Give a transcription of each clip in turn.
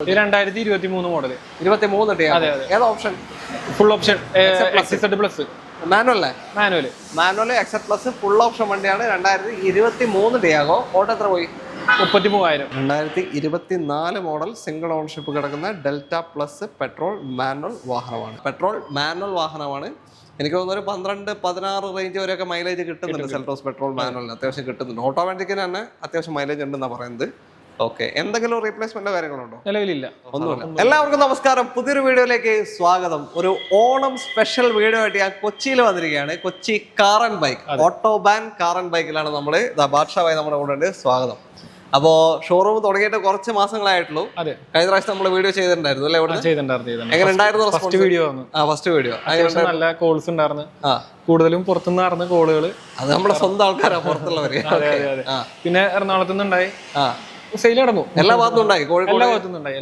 2023 model 23 അതെ അതെ ഏതാ option? Full option plus manual എക്സെറ്റ് പ്ലസ് ഫുൾ ഓപ്ഷൻ വണ്ടിയാണ്. 2023 ഡിയാഗോ. ഓട്ടോ എത്ര പോയി? 33,000. 2024 മോഡൽ സിംഗിൾ ഓണർഷിപ്പ് കിടക്കുന്ന ഡെൽറ്റ പ്ലസ് പെട്രോൾ മാനുവൽ വാഹനമാണ്. എനിക്ക് തോന്നുന്നു ഒരു 12-16 റേഞ്ച് വരെയൊക്കെ മൈലേജ് കിട്ടുന്നുണ്ട്. സെൽറ്റോസ് പെട്രോൾ മാനുവലിന് അത്യാവശ്യം കിട്ടുന്നുണ്ട്. ഓട്ടോമാറ്റിക്കിന് തന്നെ അത്യാവശ്യം മൈലേജ് ഉണ്ടെന്നാണ് പറയുന്നത്. ഓക്കെ, എന്തെങ്കിലും റീപ്ലേസ്മെന്റോ കാര്യങ്ങളുണ്ടോ? നിലവിലില്ല, ഒന്നുമില്ല. എല്ലാവർക്കും നമസ്കാരം, പുതിയൊരു വീഡിയോയിലേക്ക് സ്വാഗതം. ഒരു ഓണം സ്പെഷ്യൽ വീഡിയോ ആയിട്ട് ഞാൻ കൊച്ചിയിൽ വന്നിരിക്കുകയാണ്. Kochi car and bike, Autobahn car and ബൈക്കിലാണ് നമ്മൾ. ബാദ്ഷാഭായ് നമ്മുടെ കൂടെ ഉണ്ട്, സ്വാഗതം. അപ്പോ ഷോറൂം തുടങ്ങിയിട്ട് കുറച്ച് മാസങ്ങളായിട്ടുള്ളൂ. കഴിഞ്ഞ പ്രാവശ്യം നമ്മൾ വീഡിയോ ചെയ്തിട്ടുണ്ടായിരുന്നു അല്ലേ? എങ്ങനെ ഉണ്ടായിരുന്നു ഫസ്റ്റ് വീഡിയോ? നല്ല കോൾസ് ഉണ്ടായിരുന്നു, കൂടുതലും പുറത്തുനിന്നായിരുന്നു കോളുകൾ. അത് നമ്മുടെ സ്വന്തം ആൾക്കാരാ, പുറത്തുള്ളവര്. പിന്നെ എറണാകുളത്ത് നിന്നുണ്ടായി, സെയിൽ നടന്നു. എല്ലാ ഭാഗത്തും ഉണ്ടായി, കോഴിക്കോട്,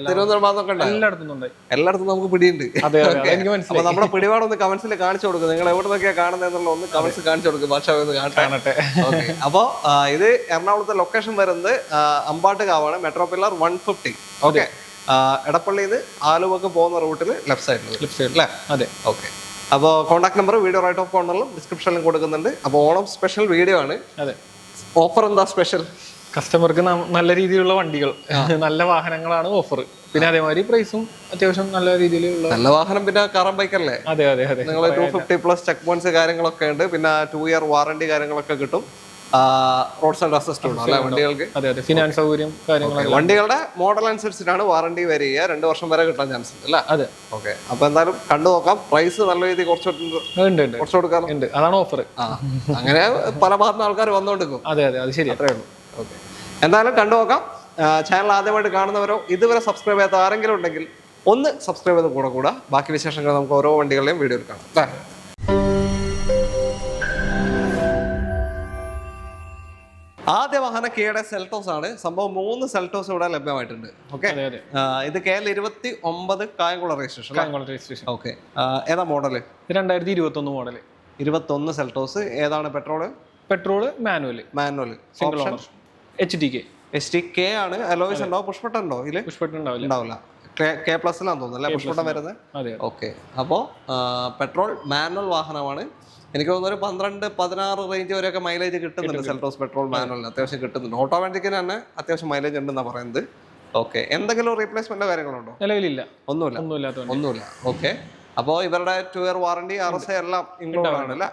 തിരുവനന്തപുരം ഭാഗത്തൊക്കെ എല്ലായിടത്തും നമുക്ക് പിടിയുണ്ട്. അപ്പൊ നമ്മുടെ പിടിപാടൊന്ന് കമന്റ്സിൽ കാണിച്ചു കൊടുക്കും. നിങ്ങൾ എവിടെ നിന്നൊക്കെയാ കാണുന്നതെന്നുള്ള ഒന്ന് കമന്റ്സ് കാണിച്ചു കൊടുക്കും. ഭാഷ കാണട്ടെ. അപ്പൊ ഇത് എറണാകുളത്തെ ലൊക്കേഷൻ വരുന്നത് അമ്പാട്ടുകാവാണ്, മെട്രോ പില്ലർ 150. ഓക്കെ, എടപ്പള്ളിന്ന് ആലുവക്ക് പോകുന്ന റൂട്ടിൽ ലെഫ്റ്റ് സൈഡിൽ അല്ലേ? അതെ. ഓക്കെ, അപ്പോൾ contact number video right of കോർണറിലും ഡിസ്ക്രിപ്ഷനിലും കൊടുക്കുന്നുണ്ട്. അപ്പോൾ ഓണം സ്പെഷ്യൽ വീഡിയോ ആണ്. അതെ, ഓഫർ എന്താ സ്പെഷ്യൽ? കസ്റ്റമർക്ക് നല്ല രീതിയിലുള്ള വണ്ടികൾ, നല്ല വാഹനങ്ങളാണ് ഓഫർ. പിന്നെ അതേമാതിരി പ്രൈസും അത്യാവശ്യം നല്ല രീതിയിലുള്ള നല്ല വാഹനം. പിന്നെ കാർ ആൻഡ് ബൈക്ക് അല്ലേ? അതെ അതെ അതെ. നിങ്ങൾ 250+ ചെക്ക് പോയിന്റ്സ് കാര്യങ്ങളൊക്കെ ഉണ്ട്. പിന്നെ 2 ഇയർ വാറണ്ടി കാര്യങ്ങളൊക്കെ കിട്ടും. റോഡ് സൈഡ് അസിസ്റ്റ് ഉണ്ട് അല്ലെ വണ്ടികൾക്ക്? അതെ അതെ, ഫിനാൻസ് സൗകര്യം കാര്യങ്ങളൊക്കെ. വണ്ടികളുടെ മോഡൽ അനുസരിച്ചിട്ടാണ് വാറണ്ടി വരിക. 2 വർഷം വരെ കിട്ടാൻ ചാൻസ് ഉണ്ട് അല്ലേ? അതെ. ഓക്കെ, അപ്പൊ എന്തായാലും കണ്ടു നോക്കാം. പ്രൈസ് നല്ല രീതിയിൽ കുറച്ച് കൊടുക്കാം. അതാണ് ഓഫർ. അങ്ങനെ പല ഭാഗത്തുനിന്ന് ആൾക്കാർ വന്നോണ്ടിരിക്കും. അതെ അതെ, അത് ശരി, അത്രേ ഉള്ളൂ. ഓക്കെ, എന്തായാലും കണ്ടു നോക്കാം. ചാനൽ ആദ്യമായിട്ട് കാണുന്നവരോ ഇതുവരെ സബ്സ്ക്രൈബ് ചെയ്യാത്ത ആരെങ്കിലും ഉണ്ടെങ്കിൽ ഒന്ന് സബ്സ്ക്രൈബ് ചെയ്ത് കൂടെ ബാക്കി വിശേഷങ്ങൾ നമുക്ക് ഓരോ വണ്ടികളുടെയും വീഡിയോയിൽ കാണാം. ആദ്യ വാഹനം കിയയുടെ സെൽറ്റോസ് ആണ്. സംഭവം 3 സെൽറ്റോസ് ഇവിടെ ലഭ്യമായിട്ടുണ്ട്. ഓക്കെ, ഇത് KL 29 കായംകുളം രജിസ്ട്രേഷൻ. ഓക്കെ, ഏതാ മോഡല്? 2021 മോഡല്. 21 സെൽറ്റോസ്. ഏതാണ്? Petrol manual single owner HTK ആണ്. അലോയ്സ് ഉണ്ടോ? പുഷ്പട്ടൻ ഉണ്ടോ? ഉണ്ടാവില്ല. K+ തോന്നുന്നു അല്ലേ പുഷ്പട്ടം വരുന്നത്? ഓക്കെ, അപ്പോൾ പെട്രോൾ മാനുവൽ വാഹനമാണ്. എനിക്ക് തോന്നുന്നു ഒരു 12-16 റേഞ്ച് വരെയൊക്കെ മൈലേജ് കിട്ടുന്നുണ്ട്. സെൽറ്റോസ് പെട്രോൾ മാനുവലിന് അത്യാവശ്യം കിട്ടുന്നുണ്ട്. ഓട്ടോമാറ്റിക്കിന് തന്നെ അത്യാവശ്യം മൈലേജ് ഉണ്ടെന്നാണ് പറയുന്നത്. ഓക്കെ, എന്തെങ്കിലും റീപ്ലേസ്മെന്റോ കാര്യങ്ങളുണ്ടോ? നിലവിലില്ല, ഒന്നുമില്ല. ഓക്കെ, അപ്പോൾ ഇവരുടെ 2 ഇയർ വാറണ്ടി RSA എല്ലാം ഇൻക്ലൂഡ് ആണ് അല്ലേ?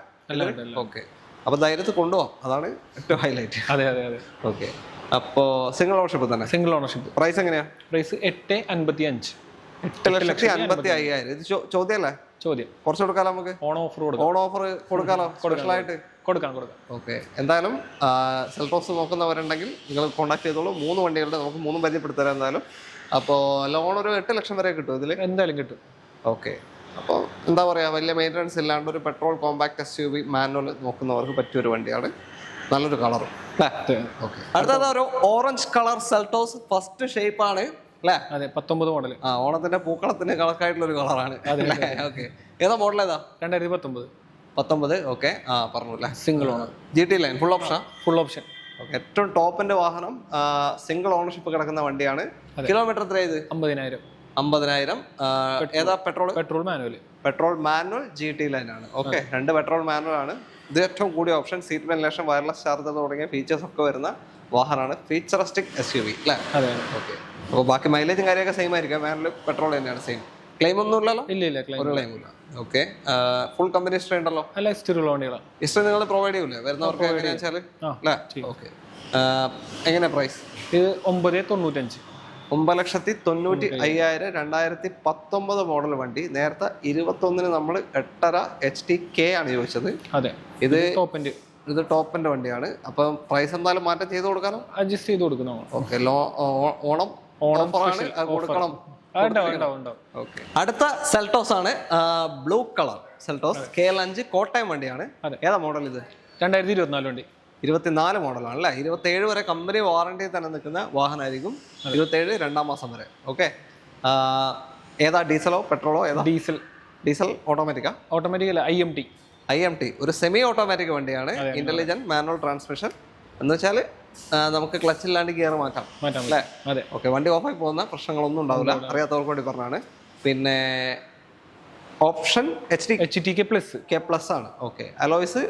ഓക്കെ, അപ്പൊ ധൈര്യത്തിൽ കൊണ്ടുപോകാം, അതാണ് ഏറ്റവും ഹൈലൈറ്റ്. അതെ അതെ അതെ. ഓക്കെ, അപ്പോ സിംഗിൾ ഓണർഷിപ്പ് തന്നെ. Single ownership. പ്രൈസ് എങ്ങനെയാ? പ്രൈസ് 8,55. 8,55,000. ഇത് ചോദ്യമല്ലേ? ചോദ്യം. കുറച്ച് കൊടുക്കാലോ നമുക്ക്. ഓൺ ഓഫർ കൊടുക്കാലോ, സ്പെഷ്യലായിട്ട് കൊടുക്കാം. ഓക്കെ, എന്തായാലും സെൽറ്റോസ് നോക്കുന്നവരുണ്ടെങ്കിൽ നിങ്ങൾ കോൺടാക്ട് ചെയ്തോളൂ. 3 വണ്ടികളുടെ നമുക്ക് 3 പരിചയപ്പെടുത്തരാം എന്തായാലും. അപ്പോൾ ലോൺ ഒരു 8 ലക്ഷം വരെ കിട്ടും ഇതിൽ? എന്തായാലും കിട്ടും. ഓക്കെ, അപ്പോൾ എന്താ പറയുക, വലിയ മെയിൻ്റനൻസ് ഇല്ലാണ്ട് ഒരു പെട്രോൾ കോമ്പാക്ട് SUV മാനുവൽ നോക്കുന്നവർക്ക് പറ്റിയൊരു വണ്ടിയാണ്. നല്ലൊരു കളറും. ഓക്കെ, അടുത്തത് ഒരു orange colour Seltos. First shape ആണ് അല്ലേ? അതെ, 19 മോഡൽ. ഓണത്തിന്റെ പൂക്കളത്തിന് കണക്കായിട്ടുള്ള ഒരു കളറാണ്. ഓക്കെ, ഏതാ മോഡൽ? ഏതാ? 2019. ഓക്കെ, പറഞ്ഞു അല്ലേ? Single owner, GT line full option. Okay, ഏറ്റവും ടോപ്പിന്റെ വാഹനം. സിംഗിൾ ഓണർഷിപ്പ് കിടക്കുന്ന വണ്ടിയാണ്. കിലോമീറ്റർ എത്ര? 50,000. ഏതാ? പെട്രോൾ മാനുവൽ GT ലൈൻ ആണ്. ഓക്കെ, 2 പെട്രോൾ മാനുവൽ ആണ്. ഇത് ഏറ്റവും കൂടിയ option. Seat ventilation, wireless charger തുടങ്ങിയ ഫീച്ചേഴ്സ് ഒക്കെ വരുന്ന വാഹനമാണ്. ഫീച്ചറിസ്റ്റിക് SUV അല്ലേ? ഓക്കെ, അപ്പോൾ ബാക്കി മൈലേജും കാര്യമൊക്കെ സെയിം ആയിരിക്കും. മാനുവൽ പെട്രോൾ തന്നെയാണ് സെയിം. ക്ലെയിം ഒന്നും ഇല്ലല്ലോ? ഇല്ല, ഒരു ക്ലെയിം ഇല്ല. ഓക്കെ, ഫുൾ കമ്പനി ഹിസ്റ്ററി ഉണ്ടല്ലോ? ഹിസ്റ്ററി നിങ്ങൾ പ്രൊവൈഡ് ചെയ്യൂലേ വരുന്നവർക്ക്? എങ്ങനെയാ വെച്ചാൽ അല്ലേ? ഓക്കെ, എങ്ങനെ പ്രൈസ്? ഇത് 9,95. 9,95,000. 2019 മോഡൽ വണ്ടി. നേരത്തെ 21 നമ്മൾ 8.5 HTK ആണ് ചോദിച്ചത്. അതെ, ഇത് ടോപ്പിന്റെ വണ്ടിയാണ്. അപ്പം പ്രൈസ് എന്തായാലും മാറ്റം ചെയ്ത് കൊടുക്കാനോ? അഡ്ജസ്റ്റ് ചെയ്ത് കൊടുക്കണം. ഓക്കെ, ഓണം കൊടുക്കണം. ഓക്കെ, അടുത്ത സെൽറ്റോസ് ആണ്. Blue colour Seltos. KL 5 Kottayam വണ്ടിയാണ്. ഏതാ മോഡൽ? ഇത് 2024 വണ്ടി. 24 മോഡലാണ് അല്ലേ? 27 വരെ കമ്പനി വാറണ്ടി തന്നെ നിൽക്കുന്ന വാഹനമായിരിക്കും. 27 2-ാം മാസം വരെ. ഓക്കെ, ഏതാ? ഡീസലോ പെട്രോളോ? ഏതാ? ഡീസൽ. ഓട്ടോമാറ്റിക് അല്ല, IMT. ഒരു സെമി ഓട്ടോമാറ്റിക് വണ്ടിയാണ്. ഇന്റലിജന്റ് മാനുവൽ ട്രാൻസ്മിഷൻ എന്ന് വെച്ചാൽ നമുക്ക് ക്ലച്ച് ഇല്ലാണ്ട് ഗിയർ മാറ്റാം അല്ലേ? അതെ. ഓക്കെ, വണ്ടി ഓഫായി പോകുന്ന പ്രശ്നങ്ങളൊന്നും ഉണ്ടാവില്ല, അറിയാത്തവർക്ക് വേണ്ടി പറഞ്ഞാണ്. പിന്നെ ഓപ്ഷൻ K+ ആണ്. Okay, alloys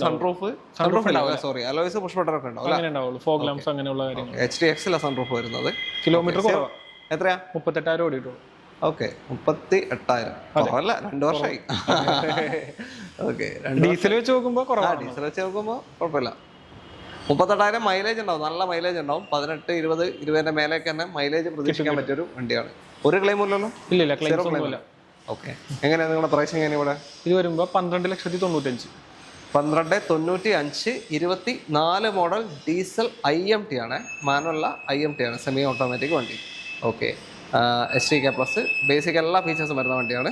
sunroof sorry alloys push button ഒക്കെ ഉണ്ടാവും. ഫോഗ് ലാംപ്സ് അങ്ങനെയുള്ള കാര്യങ്ങൾ. HDX സൺറൂഫ് വരുന്നത്. കിലോമീറ്റർ കുറവാ, എത്രയാ? 38,000 ഓടിയിട്ടുള്ളൂ. ഓക്കെ, 38,000 അല്ല, 2 വർഷമായി. ഓക്കെ, ഡീസൽ വെച്ച് നോക്കുമ്പോൾ കുറവാണ്. ഡീസൽ വെച്ച് നോക്കുമ്പോൾ കുഴപ്പമില്ല. 38,000 മൈലേജ് ഉണ്ടാവും, നല്ല മൈലേജ് ഉണ്ടാവും. 18-20 മേലേക്ക് തന്നെ മൈലേജ് പ്രതീക്ഷിക്കാൻ പറ്റിയൊരു വണ്ടിയാണ്. ഒരു ക്ലെയിം ഇല്ലല്ലോ? ഇല്ല, ക്ലെയിംസ് ഒന്നുമില്ല. ഓക്കെ, എങ്ങനെയാണ് നിങ്ങളുടെ പ്രൈസിങ്? എങ്ങനെ ഇവിടെ ഇത് വരുമ്പോൾ 12,95,000. 12,95,000 24 മോഡൽ ഡീസൽ IMT ആണ്, മാനുവല്ല IMT ആണ്, സെമി ഓട്ടോമാറ്റിക് വണ്ടി. ഓക്കെ, K+, ബേസിക് എല്ലാ ഫീച്ചേഴ്സും വരുന്ന വണ്ടിയാണ്.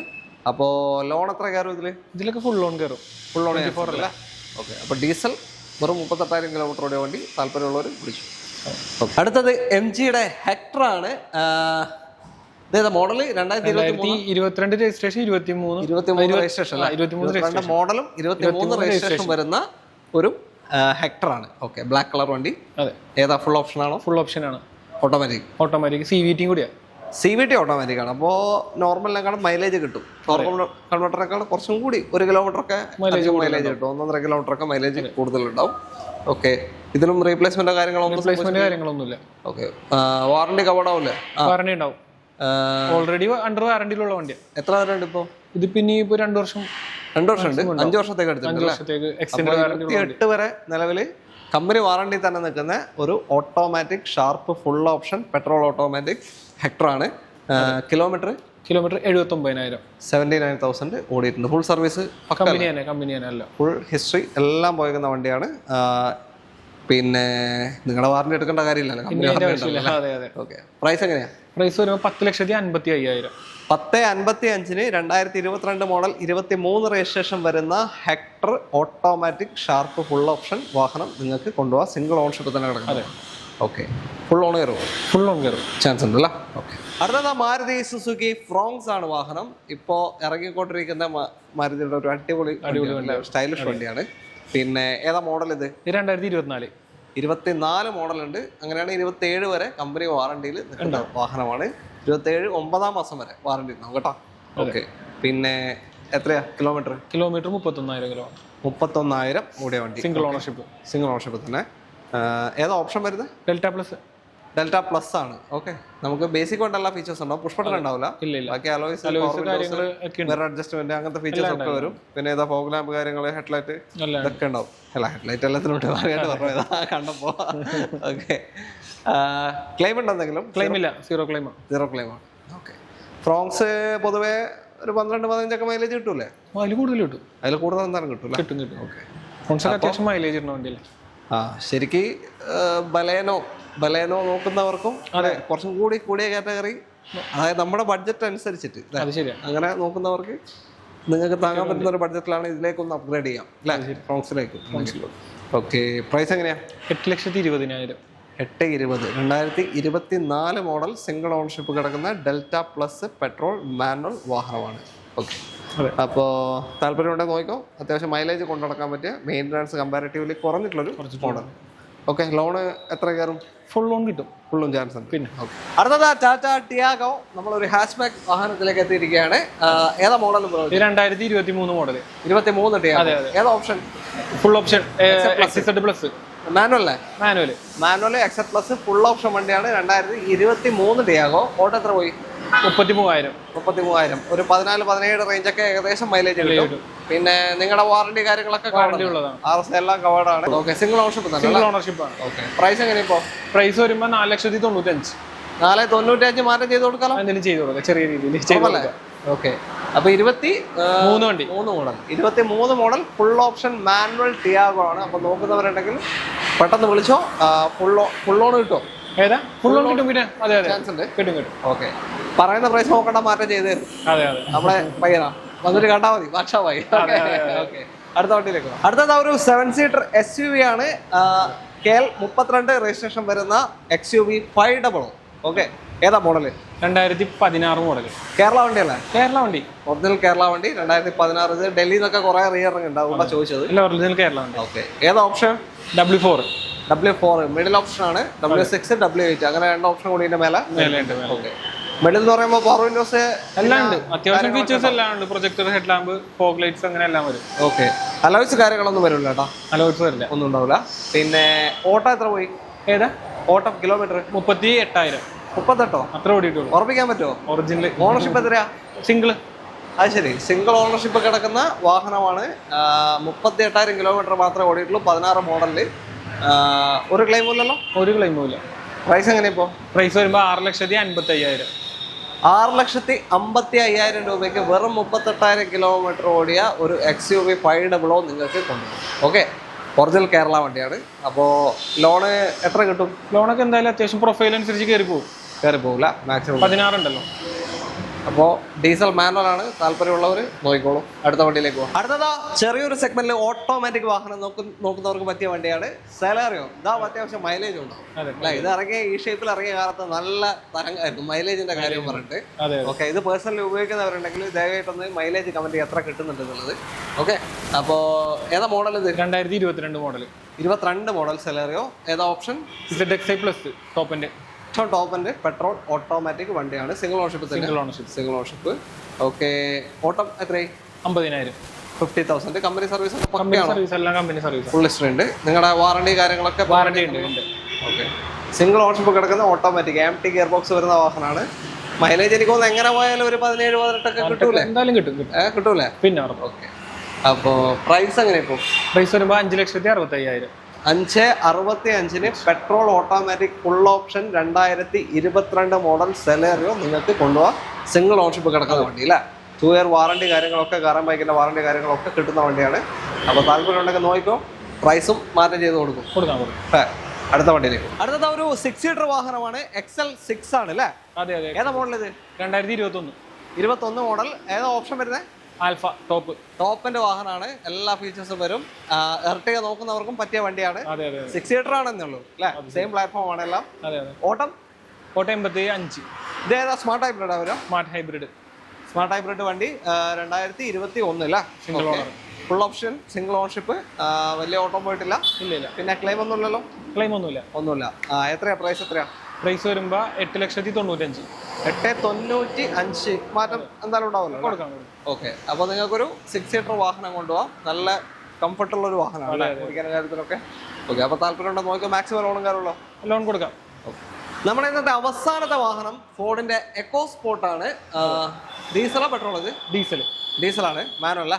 അപ്പോൾ ലോൺ എത്ര കയറും ഇതിലൊക്കെ? ഫുൾ ലോൺ കയറും. ഫുൾ ലോൺ അല്ല? ഓക്കെ, അപ്പോൾ ഡീസൽ വെറും 38,000 കിലോമീറ്റർ ഓടിയ വണ്ടി, താല്പര്യമുള്ളവർ വിളിച്ചു. അടുത്തത് MGയുടെ ഹെക്ടർ ആണ്. മോഡൽ 2022 രജിസ്ട്രേഷൻ, 23 രജിസ്ട്രേഷൻ, മോഡലും 23 രജിസ്ട്രേഷൻ വരുന്ന ഒരു ഹെക്ടർ ആണ്. ഓക്കെ, ബ്ലാക്ക് കളർ വണ്ടി. ഏതാ? ഫുൾ ഓപ്ഷൻ ആണോ? ഫുൾ ഓപ്ഷൻ ആണ്. ഓട്ടോമാറ്റിക് CVT കൂടിയാ. CVT ഓട്ടോമാറ്റിക് ആണ്. അപ്പോൾ നോർമലിനേക്കാളും മൈലേജ് കിട്ടും. കൺവെർട്ടറേക്കാൾ കുറച്ചും കൂടി 1 കിലോമീറ്റർ ഒക്കെ മൈലേജ് കിട്ടും. 1.5 കിലോമീറ്റർ ഒക്കെ മൈലേജ് കൂടുതലുണ്ടാവും. ഓക്കെ, ഇതിലും റീപ്ലേസ്മെന്റോ കാര്യങ്ങളൊന്നുമില്ല. ഓക്കെ, വാറണ്ടി കവറാവില്ലേ? വാറണ്ടി ഉണ്ടാവും. ഓൾറെഡി അണ്ടർ വാറണ്ടിയിലുള്ള വണ്ടിയാണ്. എത്ര വരെയുണ്ട് ഇപ്പോൾ? ഇത് പിന്നെ ഇപ്പോൾ 2 വർഷം ഉണ്ട്. 5 വർഷത്തേക്ക് എടുത്തിട്ടുണ്ട്. 8 വരെ നിലവിൽ കമ്പനി വാറണ്ടി തന്നെ നിൽക്കുന്ന ഒരു automatic sharp full option petrol automatic Hector ആണ്. കിലോമീറ്റർ 79,000 ഓടിയിട്ടുണ്ട്. ഫുൾ സർവീസ് കമ്പനിയാണ്. ഫുൾ ഹിസ്റ്ററി എല്ലാം പോയിരിക്കുന്ന വണ്ടിയാണ്. പിന്നെ നിങ്ങളുടെ വാറണ്ടി എടുക്കേണ്ട കാര്യമില്ലല്ലോ. ഓക്കെ, പ്രൈസ് എങ്ങനെയാ? പ്രൈസ് വരുമ്പോൾ 10,55,000. 10,55,000 2022 മോഡൽ 23 രജിസ്ട്രേഷൻ വരുന്ന Hector automatic sharp full option വാഹനം നിങ്ങൾക്ക് കൊണ്ടുപോകാം. സിംഗിൾ ഓൺഷിപ്പ് തന്നെ കിടക്കുന്നത്. ഓക്കെ, ഫുൾ ഓൺ കയറും ചാൻസ് ഉണ്ടല്ലോ. ഓക്കെ, അടുത്തത് മാരുതി സുസുക്കി ഫ്രോങ്സ് ആണ് വാഹനം. ഇപ്പോൾ ഇറങ്ങിക്കൊണ്ടിരിക്കുന്ന മാരുതിയുടെ ഒരു അടിപൊളി സ്റ്റൈലിഷ് വണ്ടിയാണ്. പിന്നെ ഏതാ മോഡൽ? ഇത് 2024 മോഡലുണ്ട്. അങ്ങനെയാണ് 27 വരെ കമ്പനി വാറണ്ടിയിൽ നിൽക്കുന്ന വാഹനമാണ്. 27 9-ാം മാസം വരെ വാറണ്ടി ഉണ്ടാവും കേട്ടോ. ഓക്കെ, പിന്നെ എത്രയാ കിലോമീറ്റർ? 31,000 31,000 ഓടിയ വണ്ടി. സിംഗിൾ ഓണർഷിപ്പ് തന്നെ. ഏതാ ഓപ്ഷൻ വരുന്നത്? ഡെൽറ്റ പ്ലസ് ആണ്. ഓക്കെ, നമുക്ക് ബേസിക് കൊണ്ട് എല്ലാ ഫീച്ചേഴ്സ് ഉണ്ടാവും. പുഷ് ബട്ടൺ ഉണ്ടാവില്ല. ബാക്കി അലോയ്സ്, മിറർ അഡ്ജസ്റ്റ്മെന്റ് അങ്ങനത്തെ ഫീച്ചേഴ്സ് ഒക്കെ വരും. പിന്നെ ഏതാ ഫോഗ് ലാമ്പ് കാര്യങ്ങൾ, ഹെഡ്ലൈറ്റ് ഇതൊക്കെ ഉണ്ടാവും. അല്ല, ഹെഡ്ലൈറ്റ് എല്ലാത്തിനും ഉണ്ട്. അറിയാണ്ട് പറഞ്ഞതാ കണ്ടപ്പോ. ഓക്കെ, ക്ലെയിം ഉണ്ടോ എന്തെങ്കിലും? സീറോ ക്ലെയിം ആണ്. ഓക്കെ, ഫ്രോങ്സ് പൊതുവെ ഒരു 12-15 ഒക്കെ മൈലേജ് കിട്ടൂലേ? അതിൽ കൂടുതൽ എന്തായാലും കിട്ടൂല. ഓക്കെ, അത്യാവശ്യം മൈലേജ് ഇടുന്ന വണ്ടിയല്ലേ? ശരിക്ക് ബലേനോ നോക്കുന്നവർക്കും കുറച്ചും കൂടിയ കാറ്റഗറി, അതായത് നമ്മുടെ ബഡ്ജറ്റ് അനുസരിച്ചിട്ട് അങ്ങനെ നോക്കുന്നവർക്ക് നിങ്ങൾക്ക് താങ്ങാൻ പറ്റുന്ന ഒരു ബഡ്ജറ്റിലാണ് ഇതിലേക്കൊന്ന് അപ്ഗ്രേഡ് ചെയ്യാം അല്ലേ? ഫ്രോങ്സിലേക്ക്. ഓക്കെ, പ്രൈസ് എങ്ങനെയാ? 8,20,000. 8,20,000 2024 മോഡൽ സിംഗിൾ ഓണർഷിപ്പ് കിടക്കുന്ന ഡെൽറ്റ പ്ലസ് പെട്രോൾ മാനുവൽ വാഹനമാണ്. ഓക്കെ, അപ്പോൾ താല്പര്യമുണ്ടെങ്കിൽ നോക്കിക്കോ. അത്യാവശ്യം മൈലേജ് കൊണ്ടു നടക്കാൻ പറ്റിയ, മെയിൻ്റനൻസ് കമ്പാരിറ്റീവ്ലി കുറഞ്ഞിട്ടുള്ളൊരു മോഡൽ. ഓക്കെ, ലോണ് എത്ര കയറും? ഫുൾ ലോൺ കിട്ടും. ഫുള്ളും ചാൻസ് ഉണ്ട്. പിന്നെ അടുത്തത് ടാറ്റ ടിയാഗോ. നമ്മളൊരു ഹാച്ച് ബാക്ക് വാഹനത്തിലേക്ക് എത്തിയിരിക്കുകയാണ്. ഏതാ മോഡൽ? 2023 മോഡൽ. 23 ടിയാഗോ. ഏതാ option? Full option XZ+. Manual XZ+ full option വണ്ടിയാണ്. 2023 ടിയാഗോ. ഓട്ടോ എത്ര പോയി? 33,000. ഒരു 14-17 റേഞ്ച് ഒക്കെ ഏകദേശം മൈലേജ് കിട്ടും. പിന്നെ നിങ്ങളുടെ വാറണ്ടി കാര്യങ്ങളൊക്കെ RS എല്ലാം കവേർഡ് ആണ്. ഓക്കെ, സിംഗിൾ ഓണർഷിപ്പ് ആണ്. ഓക്കെ, പ്രൈസ് എങ്ങനെയാ ഇപ്പോൾ? പ്രൈസ് വരുമ്പോൾ 4,95,000. 4,95,000 മാറ്റം ചെയ്ത് കൊടുക്കാം. ചെറിയ രീതിയിൽ. ഓക്കെ, അപ്പൊ 23 model 23 model full option manual Tiago ആണ്. അപ്പൊ നോക്കുന്നവരുണ്ടെങ്കിൽ പെട്ടെന്ന് വിളിച്ചോ. ഫുൾ ഓൺ കിട്ടുമോ? ഏതാ? ഫുൾ ഓൺ കിട്ടും. പിന്നെ ചാൻസ് ഉണ്ട്. കിട്ടും. ഓക്കെ, പറയുന്ന പ്രൈസ് നോക്കണ്ട, മാറ്റം ചെയ്ത് തരും. നമ്മുടെ പയ്യനാ വന്നിട്ട് കണ്ടാ മതി. ഭാഷാവായി. ഓക്കെ, അടുത്ത വണ്ടിയിലേക്ക്. അടുത്തത് ഒരു 7 സീറ്റർ SUV ആണ്. KL 32 രജിസ്ട്രേഷൻ വരുന്ന XUV 500. ഓക്കെ, ഏതാ മോഡല്? 2016 മോഡൽ. കേരള വണ്ടിയല്ലേ? ഒറിജിനൽ കേരള വണ്ടി 2016. ഇത് ഡൽഹിയിൽ നിന്നൊക്കെ കുറെ റീഇറങ്ങി ഉണ്ടാവും ചോദിച്ചത്. ഒറിജിനൽ കേരള വണ്ടി. ഓക്കെ, ഏതാ option? W4. W4 middle option ആണ്, W6 W8 അങ്ങനെ 2 ഓപ്ഷൻ കൂടി ഇതിന്റെ മേലെ. ഓക്കെ, മിഡിൽ എന്ന് പറയുമ്പോൾ പവർ വിൻഡോസ് എല്ലാം ഉണ്ട്, അത്യാവശ്യം ഫീച്ചേഴ്സ് എല്ലാം ഉണ്ട്. Projector, head lamp, fog lights അങ്ങനെ എല്ലാം വരും. ഓക്കെ, അലോയ്സ് കാര്യങ്ങളൊന്നും വരില്ല കേട്ടോ, അലോയ്സ് വരില്ല, ഒന്നും ഉണ്ടാവില്ല. പിന്നെ ഓട്ടം എത്ര പോയി? ഏതാ ഓട്ടം കിലോമീറ്റർ 38,000. 38 അത്ര ഓടിയിട്ടുള്ളൂ. ഉറപ്പിക്കാൻ പറ്റുമോ? ഒറിജിനൽ. ഓണർഷിപ്പ് എത്രയാ? സിംഗിള്. അത് ശരി, സിംഗിൾ ഓണർഷിപ്പ് കിടക്കുന്ന വാഹനമാണ്. 38,000 കിലോമീറ്റർ മാത്രമേ ഓടിയിട്ടുള്ളൂ. 16 മോഡലില്. ഒരു ക്ലെയിം ഇല്ലല്ലോ? ഒരു ക്ലെയിമും ഇല്ല. പ്രൈസ് എങ്ങനെയാ ഇപ്പോൾ? പ്രൈസ് വരുമ്പോൾ 6,55,000. 6,55,000 രൂപയ്ക്ക് വെറും 38,000 കിലോമീറ്റർ ഓടിയ ഒരു XUV 500 നിങ്ങൾക്ക് കൊണ്ടുപോകും. ഓക്കെ, ഒറിജിനൽ കേരള വണ്ടിയാണ്. അപ്പോൾ ലോണ് എത്ര കിട്ടും? ലോണൊക്കെ എന്തായാലും അത്യാവശ്യം പ്രൊഫൈൽ അനുസരിച്ച് കയറി പോകില്ല, മാക്സിമം 16 ഉണ്ടല്ലോ. അപ്പോൾ ഡീസൽ മാനുവൽ ആണ്, താല്പര്യമുള്ളവർ നോക്കിക്കോളൂ. അടുത്ത വണ്ടിയിലേക്ക് പോകും. അടുത്തതാ ചെറിയൊരു സെഗ്മെന്റിൽ ഓട്ടോമാറ്റിക് വാഹനം നോക്കുന്നവർക്ക് പറ്റിയ വണ്ടിയാണ് സെലേറിയോ. ഇതാ അത്യാവശ്യം മൈലേജ് ഉണ്ട് അല്ലെ? ഇത് ഇറങ്ങിയ ഈ ഷേപ്പിൽ ഇറങ്ങിയ കാലത്ത് നല്ല തരംഗമായിരുന്നു മൈലേജിന്റെ കാര്യം പറഞ്ഞിട്ട്. ഓക്കെ, ഇത് പേഴ്സണലി ഉപയോഗിക്കുന്നവരുണ്ടെങ്കിൽ ദയവായിട്ടൊന്ന് മൈലേജ് കമന്റ് ചെയ്യാൻ എത്ര കിട്ടുന്നുണ്ട് എന്നുള്ളത്. ഓക്കെ, അപ്പോൾ ഏതാ മോഡൽ? ഇത് 2022 മോഡൽ. 22 മോഡൽ സെലേറിയോ. ഏതാ ഓപ്ഷൻ? ZXi+ ടോപ്പിന്റെ. ടോപ്പിന്റെ പെട്രോൾ ഓട്ടോമാറ്റിക് വണ്ടിയാണ്. Single ownership. Single ownership. Okay, ഓട്ടം എത്രയായി? 50,000. 50,000. കമ്പനി സർവീസ് എല്ലാം കമ്പനി സർവീസ്. ഫുൾ ഹിസ്റ്ററി ഉണ്ട്. നിങ്ങളുടെ വാറണ്ടി കാര്യങ്ങളൊക്കെ? വാറണ്ടി ഉണ്ട്. ഓക്കെ, സിംഗിൾ ഓണർഷിപ്പ് കിടക്കുന്ന ഓട്ടോമാറ്റിക് MT ഗിയർ ബോക്സ് വരുന്ന വാഹനമാണ്. മൈലേജ് എനിക്ക് തോന്നുന്നു എങ്ങനെ പോയാലും ഒരു 17-18 ഒക്കെ കിട്ടൂലേ? എന്തായാലും കിട്ടും. കിട്ടൂലേ? പിന്നെ ഓക്കെ, അപ്പോൾ പ്രൈസ് എങ്ങനെ? ഇപ്പോൾ പ്രൈസ് വരുമ്പോൾ 5,65,000. 5,65,000 petrol automatic full option 2022 model Celerio നിങ്ങൾക്ക് കൊണ്ടുപോകാം. സിംഗിൾ ഓണർഷിപ്പ് കിടക്കുന്ന വണ്ടി അല്ലേ? 2 ഇയർ വാറണ്ടി കാര്യങ്ങളൊക്കെ, കാറൻ ബൈക്കിന്റെ വാറണ്ടി കാര്യങ്ങളൊക്കെ കിട്ടുന്ന വണ്ടിയാണ്. അപ്പോൾ താല്പര്യം ഉണ്ടെങ്കിൽ നോക്കിക്കോ. പ്രൈസും മാറ്റം ചെയ്ത് കൊടുക്കാം. അടുത്ത വണ്ടിയിലേക്ക്. അടുത്തത് ഒരു 6 സീറ്റർ വാഹനമാണ്. XL6 ആണ് അല്ലേ? അതെ. ഏതാ മോഡൽ ഇത്? 2021 മോഡൽ. ഏതാ ഓപ്ഷൻ വരുന്നത്? ആൽഫ ടോപ്പിന്റെ വാഹനമാണ്. എല്ലാ ഫീച്ചേഴ്സും വരും. എർട്ടിക നോക്കുന്നവർക്കും പറ്റിയ വണ്ടിയാണ്. 6 സീറ്റർ ആണെന്നേ ഉള്ളൂ അല്ലേ? സെയിം പ്ലാറ്റ്ഫോം ആണ് എല്ലാം. ഓട്ടം 85. ഇത് ഏതാ? സ്മാർട്ട് ഹൈബ്രിഡ് വരും. സ്മാർട്ട് ഹൈബ്രിഡ് വണ്ടി 2021 അല്ലേ? Full option, single ownership. വലിയ ഓട്ടം പോയിട്ടില്ല. ഇല്ല. പിന്നെ ക്ലെയിം ഒന്നും ഇല്ലല്ലോ? ഒന്നുമില്ല. എത്രയാ പ്രൈസ്? എത്രയാ പ്രൈസ് വരുമ്പോ 8,95,000. 8,95,000. മാറ്റം എന്തായാലും ഉണ്ടാവുമല്ലോ? ഓക്കെ, അപ്പോൾ നിങ്ങൾക്കൊരു 6 സീറ്റർ വാഹനം കൊണ്ടുപോകാം. നല്ല കംഫർട്ടുള്ള ഒരു വാഹനമാണ് ഓടിക്കാൻ കാര്യത്തിലൊക്കെ. ഓക്കെ, അപ്പോൾ താല്പര്യം ഉണ്ടോ നോക്കിയോ. മാക്സിമം ലോണും കാര്യമുള്ളൂ? ലോൺ കൊടുക്കാം. നമ്മുടെ ഇന്നത്തെ അവസാനത്തെ വാഹനം ഫോർഡിന്റെ എക്കോ സ്പോർട്ട് ആണ്. ഡീസലോ പെട്രോൾ? ഇത് ഡീസലാണ്. മാനുവൽ.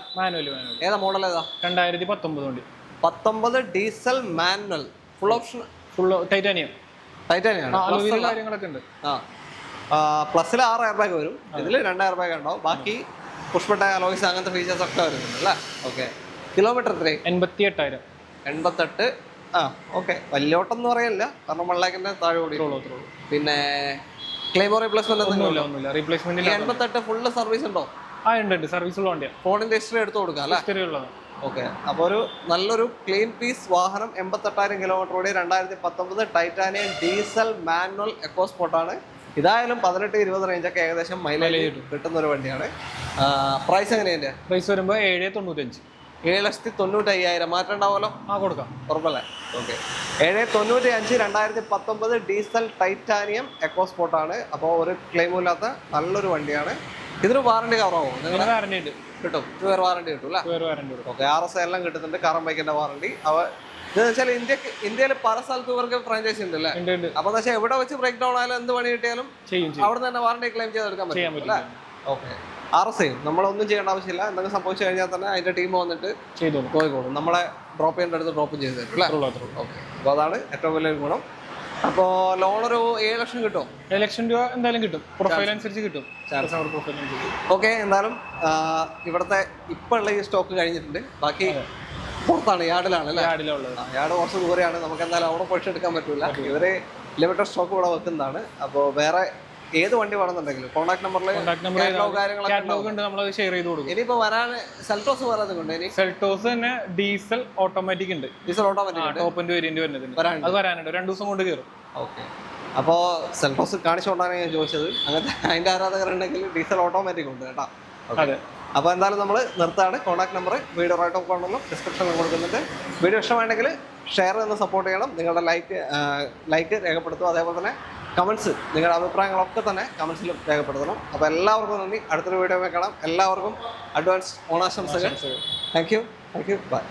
ഏതാ മോഡൽ? ഏതാ? 2019 വണ്ടി. 19 diesel manual. Full option? Titanium കാര്യങ്ങളൊക്കെ ഉണ്ട്. പ്ലസിൽ 6 എയർ ബാഗ് വരും. ഇതിൽ 2 എയർ ബാഗ് ഉണ്ടാവും. ബാക്കി പുഷ്പട്ട അലോയ്സ് അങ്ങനത്തെ ഫീച്ചേഴ്സ് ഒക്കെ വരുന്നുണ്ട് അല്ലേ? ഓക്കെ, കിലോമീറ്റർ എത്രയും? 88,000. ഓക്കെ, വലിയ ഓട്ടം എന്ന് പറയല്ല, കാരണം 1 lakhന്റെ താഴെ ഓടിയുള്ളൂ. പിന്നെ ക്ലെയിമോ റീപ്ലേസ്മെന്റ് ഒന്നുമില്ല. റീപ്ലേസ്മെന്റ് 88 ഫുള്ള് സർവീസ് ഉണ്ടോ? ഉണ്ട്. സർവീസ് ഉള്ള വണ്ടിയാണ്. ഫോണിന്റെ ഹിസ്റ്ററി എടുത്തു കൊടുക്കാം അല്ലേ? ഓക്കെ, അപ്പോൾ ഒരു നല്ലൊരു ക്ലീൻ പീസ് വാഹനം. 88,000 കിലോമീറ്റർ ഓടി 2019 ടൈറ്റാനിയം ഡീസൽ മാനുവൽ എക്കോ സ്പോർട്ടാണ്. ഇതായാലും 18-20 റേഞ്ചൊക്കെ ഏകദേശം മൈലേജ് കിട്ടുന്ന ഒരു വണ്ടിയാണ്. പ്രൈസ് എങ്ങനെയല്ലേ? പ്രൈസ് വരുമ്പോൾ 7,95. 7,95,000. മാറ്റം ഉണ്ടാവുമല്ലോ? കൊടുക്കാം, ഉറപ്പല്ലേ? ഓക്കെ, 7,95 2019 ഡീസൽ ടൈറ്റാനിയം എക്കോ സ്പോർട്ടാണ്. അപ്പോൾ ഒരു ക്ലെയിമും ഇല്ലാത്ത നല്ലൊരു വണ്ടിയാണ്. ഇതിന് വാറണ്ടി കവറാവോ? വാറണ്ടി ഉണ്ട്, കിട്ടും. 2 ഇയർ വാറണ്ടി കിട്ടും അല്ലേ? ഓക്കെ, RS എല്ലാം കിട്ടുന്നുണ്ട്. കാറൻ ബൈക്കിന്റെ വാറണ്ടി. ഇതെന്ന് വെച്ചാൽ ഇന്ത്യയിൽ പല സ്ഥലത്തും ഇവർക്ക് ഫ്രാഞ്ചൈസി ഉണ്ട് അല്ലേ? അപ്പൊ എന്താ വെച്ചാൽ എവിടെ വെച്ച് ബ്രേക്ക് ഡൗൺ ആയാലും എന്ത് പണി കിട്ടിയാലും അവിടെ തന്നെ വാറണ്ടി ക്ലെയിം ചെയ്തെടുക്കാൻ പറ്റും അല്ലേ? ഓക്കെ, RS നമ്മളൊന്നും ചെയ്യേണ്ട ആവശ്യമില്ല. എന്തെങ്കിലും സംഭവിച്ചു കഴിഞ്ഞാൽ തന്നെ അതിന്റെ ടീം വന്നിട്ട് നോക്കിക്കോളും. നമ്മളെ ഡ്രോപ്പ് ചെയ്യേണ്ട അടുത്ത് ഡ്രോപ്പ് ചെയ്ത് തരും അല്ലേ? ഓക്കെ, അപ്പോൾ അതാണ് ഏറ്റവും വലിയൊരു ഗുണം. അപ്പോൾ ലോൺ ഒരു 7 ലക്ഷം കിട്ടും? 7 ലക്ഷം രൂപ എന്തായാലും കിട്ടും. പ്രൊഫൈൽ അനുസരിച്ച് കിട്ടും. ഓക്കെ, എന്തായാലും ഇവിടുത്തെ ഇപ്പൊ ഉള്ള ഈ സ്റ്റോക്ക് കഴിഞ്ഞിട്ടുണ്ട്. ബാക്കി പുറത്താണ്, യാർഡിലാണ് അല്ലേ? യാർഡ് കുറച്ച് ദൂരെയാണ്. നമുക്ക് എന്തായാലും അവിടെ പൊളിച്ചെടുക്കാൻ പറ്റൂല. ഇവര് ലിമിറ്റഡ് സ്റ്റോക്ക് ഇവിടെ വെക്കുന്നതാണ്. അപ്പോൾ വേറെ ഏത് വണ്ടി വേണമെന്നുണ്ടെങ്കിലും കോൺടാക്ട് നമ്പറിൽ ഇനിയിപ്പോ വരാൻ സെൽറ്റോസ് വരാതുണ്ട്. ഇനി സെൽറ്റോസ് തന്നെ ഡീസൽ ഓട്ടോമാറ്റിക് ഉണ്ട്. ടോപ്പിന്റെ വേരിയന്റ് വരാനുണ്ട്. 2 ദിവസം കൊണ്ട് കയറും. ഓക്കെ, അപ്പോൾ സെൽറ്റോസ് കാണിച്ചുകൊണ്ടാണ് ഞാൻ ചോദിച്ചത്. അങ്ങനത്തെ അതിന്റെ ആരാധകരുണ്ടെങ്കിൽ ഡീസൽ ഓട്ടോമാറ്റിക് ഉണ്ട് കേട്ടോ. അപ്പോൾ എന്തായാലും നമ്മൾ നിർത്താണ്. Contact number video right of കോർണറിലും ഡിസ്ക്രിപ്ഷനിലും കൊടുക്കുന്നുണ്ട്. വീഡിയോ ഇഷ്ടമാണെങ്കിൽ ഷെയർ എന്ന് സപ്പോർട്ട് ചെയ്യണം. നിങ്ങളുടെ ലൈക്ക് രേഖപ്പെടുത്തുക. അതേപോലെ തന്നെ കമൻസ്, നിങ്ങളുടെ അഭിപ്രായങ്ങളൊക്കെ തന്നെ കമൻസിലും രേഖപ്പെടുത്തണം. അപ്പോൾ എല്ലാവർക്കും നന്ദി. അടുത്തൊരു വീഡിയോ കാണാം. എല്ലാവർക്കും അഡ്വാൻസ് ഓണാശംസകൾ. Thank you. ബൈ.